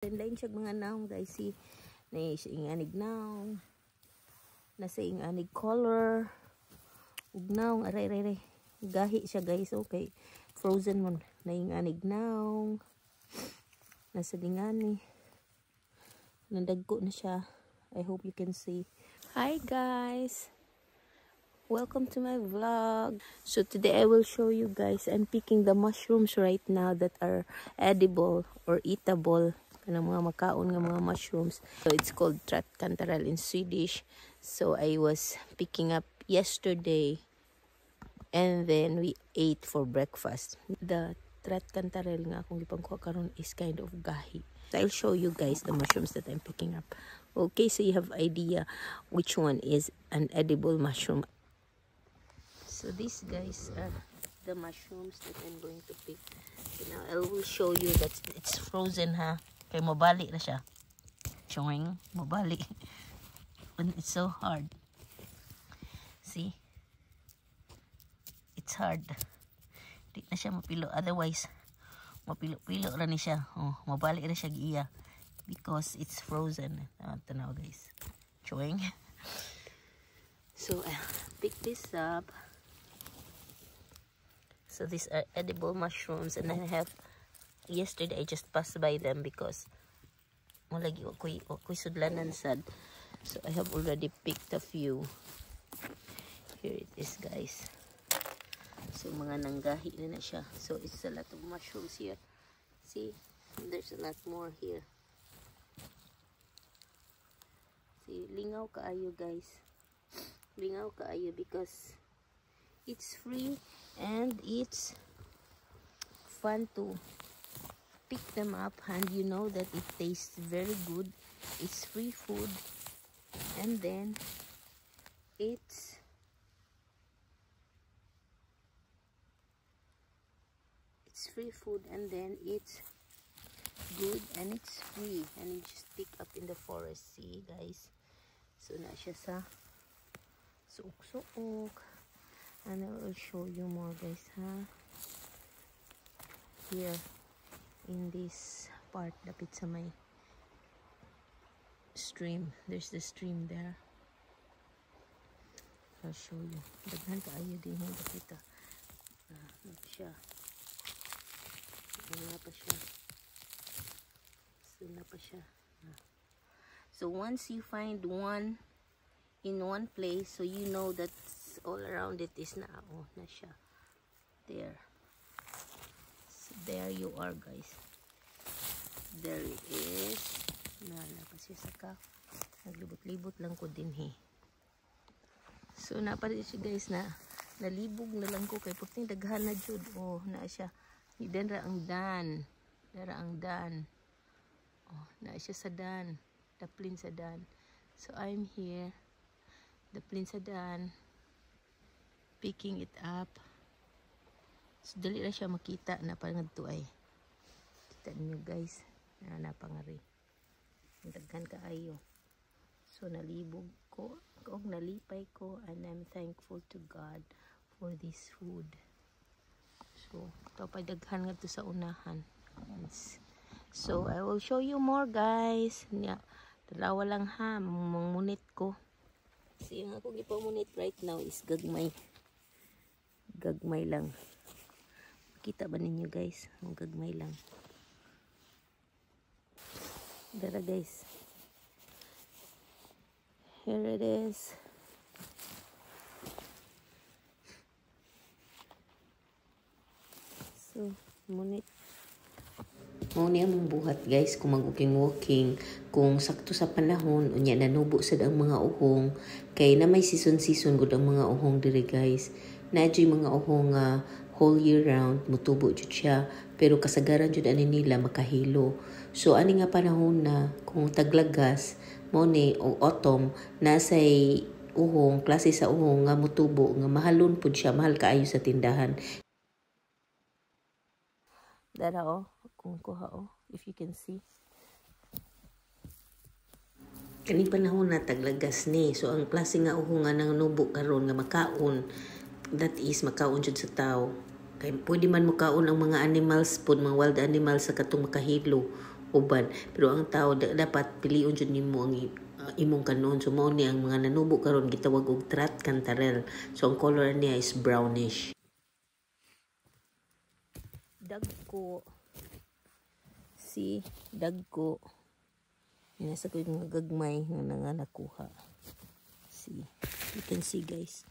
Lain siya mga naong guys, si na siya inganig naong nasa inganig color ug naong aray gahi siya guys. Okay, frozen man na inganig naong nasa dingani nandagko na siya. I hope you can see. Hi guys, welcome to my vlog. So today I will show you guys, I'm picking the mushrooms right now that are edible or eatable. Kanang mga makaon nga mga mushrooms. So it's called trattkantaral in Swedish. So I was picking up yesterday and then we ate for breakfast. The trattkantaral nga akong gipangkuha karon is kind of gahi. So I'll show you guys the mushrooms that I'm picking up. Okay, so you have idea which one is an edible mushroom. So these guys are the mushrooms that I'm going to pick. So now I will show you that it's frozen ha. Kay mabali na siya. Choing, mabali. And it's so hard. See? It's hard. Di na siya mapilo. Otherwise, mapilo-pilo na ni siya. Oh, mabali na siya giya. Because it's frozen. Tanaw guys. Choing. So, pick this up. So these are edible mushrooms. And I have, yesterday I just passed by them because malagi ako'y sudlanan sad. So I have already picked a few. Here it is guys. So mga nanggahi na siya. So it's a lot of mushrooms here. See, there's a lot more here. See, lingaw kaayo guys. Lingaw kaayo because it's free and it's fun to pick them up, and you know that it tastes very good. It's free food, and then it's free food, and then it's good and it's free, and you just pick up in the forest. See guys, so na siya sa suok-suok, and I will show you more guys ha. Here in this part, lapit sa may stream, there's the stream there. I'll show you. Daghan kaayo din yung kita. Siya. Wala pa siya. So na pa siya. So once you find one in one place, so you know that all around it is na. Oh, na siya. There. There you are guys. There it is. Napa siya saka. Naglibot-libot lang ko din he. So napa rin siya guys na nalibog na lang ko kay puting daghan na jud. Oh na siya. Dara ang dan. Dara ang dan. Oh na siya sa dan. Daplin sa dan. So I'm here. Daplin sa dan. Picking it up. So dali ra siya makita na pangadto ay. Kita niyo guys, na napangari. Daghan kaayo. So nalibog ko, og nalipay ko, and I'm thankful to God for this food. So to pa daghan ngadto sa unahan. So I will show you more guys. Nya dalawa lang ha, mangunit ko. Kasi yung ako gipamunit right now is gagmay. Gagmay lang. Kita ba ninyo guys? Ang gagmay lang. Dara guys. Here it is. So, munit. Muna yung buhat guys kung mag-walking. Kung sakto sa panahon, unya nanubo sad ang mga uhong. Kay na may season gud ang mga uhong diri guys. Nadyo'y mga uhong whole year round, mutubo jud siya, pero kasagaran jud ani nila makahilo. So ani nga panahon na kung taglagas mo ni o autumn nasay uhong, klase sa uhong nga mutubo nga mahalon pud siya, mahal kaayo sa tindahan. Dara oh, kung kuha oh, if you can see. Kani panahon na taglagas ni, so ang klase nga uhong nga nanubo karon nga makaon, that is makaon jud sa tao. Kay pwede man makaon ang mga animals pod, mga wild animals sa katong makahilo uban. Pero ang tao dapat piliun jud nimo ang imong kanon. So mao ni ang mga nanubo karon gitawag og Trat Cantarell. So ang color niya is brownish. Dagko. Si dagko. Nasa ko yung mga gagmay nga nakuha. See, you can see guys.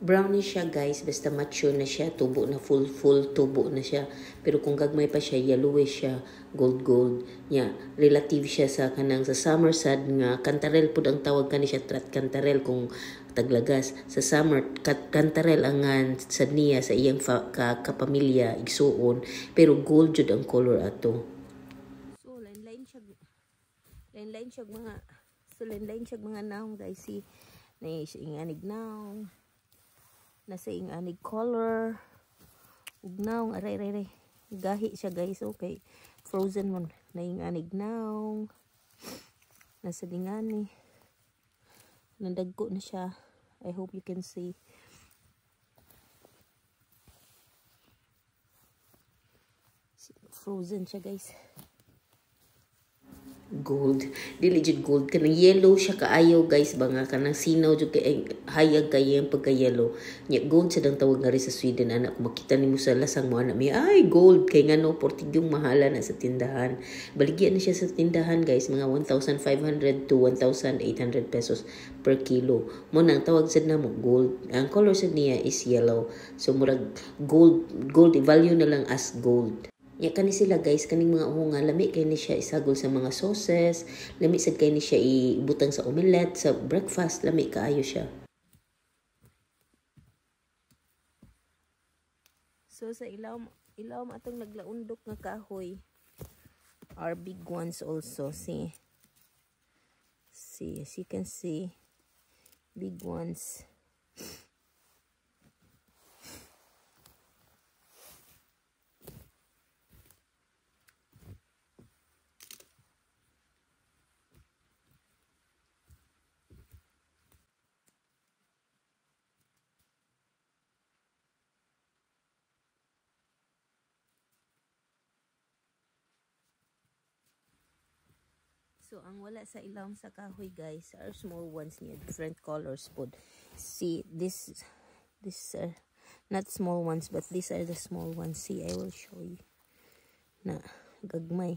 Brownish siya guys, basta mature na siya, tubo na full tubo na siya. Pero kung gagmay pa siya, yellowish siya, gold. Yeah, relative siya sa kanang sa summer sad nga cantarell pud ang tawag kani siya Trat Cantarell kung taglagas. Sa summer cantarell ang sad niya sa iyang kapamilya igsuon, pero gold jud ang color ato. So line siya mga naong guys. See, na siya anig naong. Nasa anig color. Ug naong aray. Gahi siya guys. Okay. Frozen mo na anig naong. Nasa dingani. Nandagko na siya. I hope you can see. Frozen siya guys. Gold, dili jud gold, kanang yellow siya kaayo guys ba nga kanang sinaw jud kay hayag kay ang pagka yellow nya gold sa dang tawag nga sa Sweden. Anak kung makita nimo sa lasang mo anak mi ay gold kay ngano portigyong mahala na sa tindahan. Baligyan na siya sa tindahan guys, mga 1,500 to 1,800 pesos per kilo mo nang tawag sad namo gold. Ang color sad niya is yellow, so murag gold i-value na lang as gold. Ya kani sila guys, kaning mga uhunga lami kay ni siya isagol sa mga sauces, lami sad kay ni siya ibutang sa omelette, sa breakfast, lami kaayo siya. So sa ilaw atong naglaundok nga kahoy are big ones also. See, as you can see, big ones. So ang wala sa ilawom sa kahoy guys are small ones niya, different colors pod. See, this are not small ones, but these are the small ones. See, I will show you na gagmay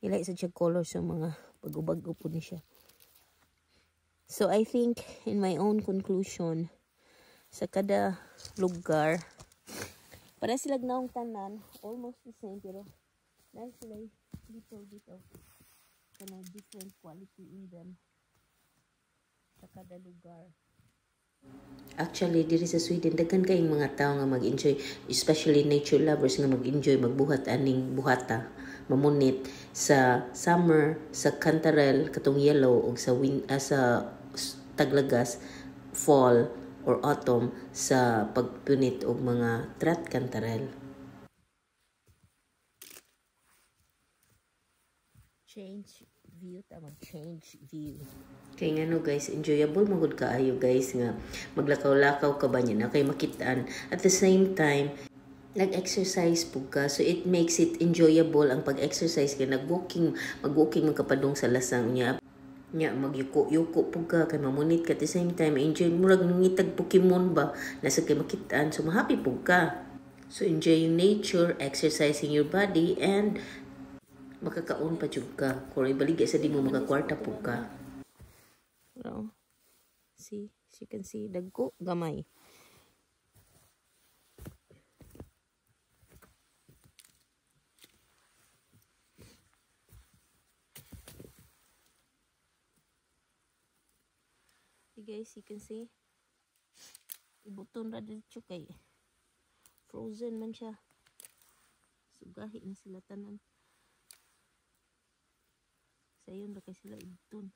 nila isa siya color sa mga bago-bago po ni siya. So I think in my own conclusion, sa kada lugar para sila naong tanan almost the same, pero dahil sila dito kana different quality in them sa kada lugar. Actually, diri sa Sweden, daghan kayong mga tao nga mag-enjoy, especially nature lovers nga mag-enjoy, magbuhat aning buhata, mamunit sa summer, sa cantarell, katong yellow, o sa taglagas, fall, or autumn, sa pagpunit og mga Trat Cantarell. Change view. Kay nga no guys, enjoyable magud kaayo guys nga maglakaw-lakaw ka ba niya na kay makitaan. At the same time, nag-exercise po ka, so it makes it enjoyable ang pag-exercise kay mag-walking man kapadung sa lasang niya magyuko-yuko po ka kay mamunit ka at the same time enjoy murag ngitag Pokemon ba nasa kay makitaan, so mahappy po ka. So enjoying nature, exercising your body, and makakaon pa jud ka kung ibaligya sa di mo magakwarta po ka. No? See, as you can see, dagko gamay. See guys, you can see ibuton ra dito kay frozen man siya, sugahi na sila tanan. Sayon ra kay sila ibton.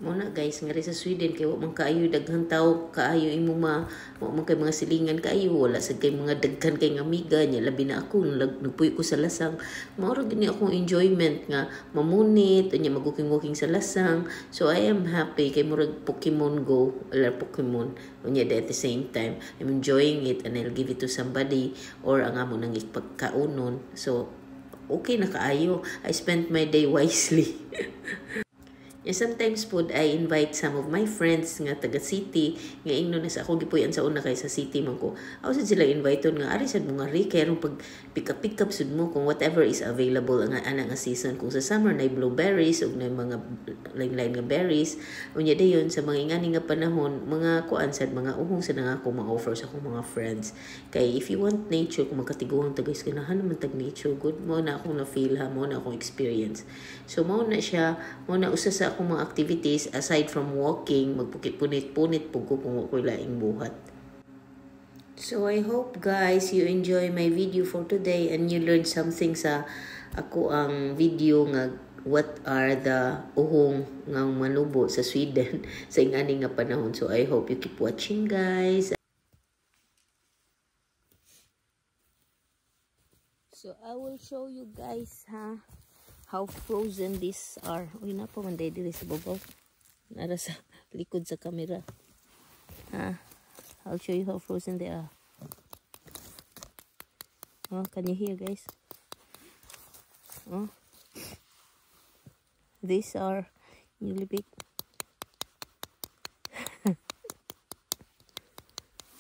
Muna guys, nga rin sa Sweden, kaya wala man kaayo daghang tao, kaayo imo wala man kay mga silingan kaayo, wala sa kay mga daghan kay nga amiga niya, labi na ako, nagpuy ko sa lasang, maura gini akong enjoyment nga, mamunit, anya mag-walking sa lasang, so I am happy, kay murag Pokemon Go, or Pokemon, unya at the same time, I'm enjoying it, and I'll give it to somebody, or ang amo nang ipagkaunon, so, okay na kaayo, I spent my day wisely. Yeah, sometimes po, I invite some of my friends nga taga city, nga ingno na sa ako gipuyan sa una kay sa city man ko. Ako sad sila invite nga ari sad mo nga ri kay pag pick up sud mo kung whatever is available nga ana nga season, kung sa summer na blueberries ug na mga lain-lain nga berries, unya dayon sa mga ingani nga panahon, mga kuan sad mga uhong sad nga ako ma-offer sa akong mga friends. Kay if you want nature, kung magkatiguang tagays ganahan naman tag nature, good mo na akong na feel ha, mo na akong experience. So mo na siya, mo na usa sa akong mga activities aside from walking, magpukit-punit-punit po ko kung ako'y laing buhat. So I hope guys you enjoy my video for today and you learned something sa ako ang video nga what are the uhong nga manubo sa Sweden sa ingani nga panahon. So I hope you keep watching guys. So I will show you guys how frozen these are. Uy na po man diri sa babaw. Nara sa likod sa camera. I'll show you how frozen they are. Oh, can you hear guys? Oh. These are newly baked.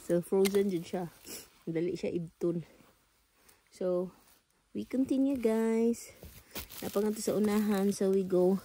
So frozen jud siya. Dali siya ibton. So we continue guys. Napangato sa unahan, so we go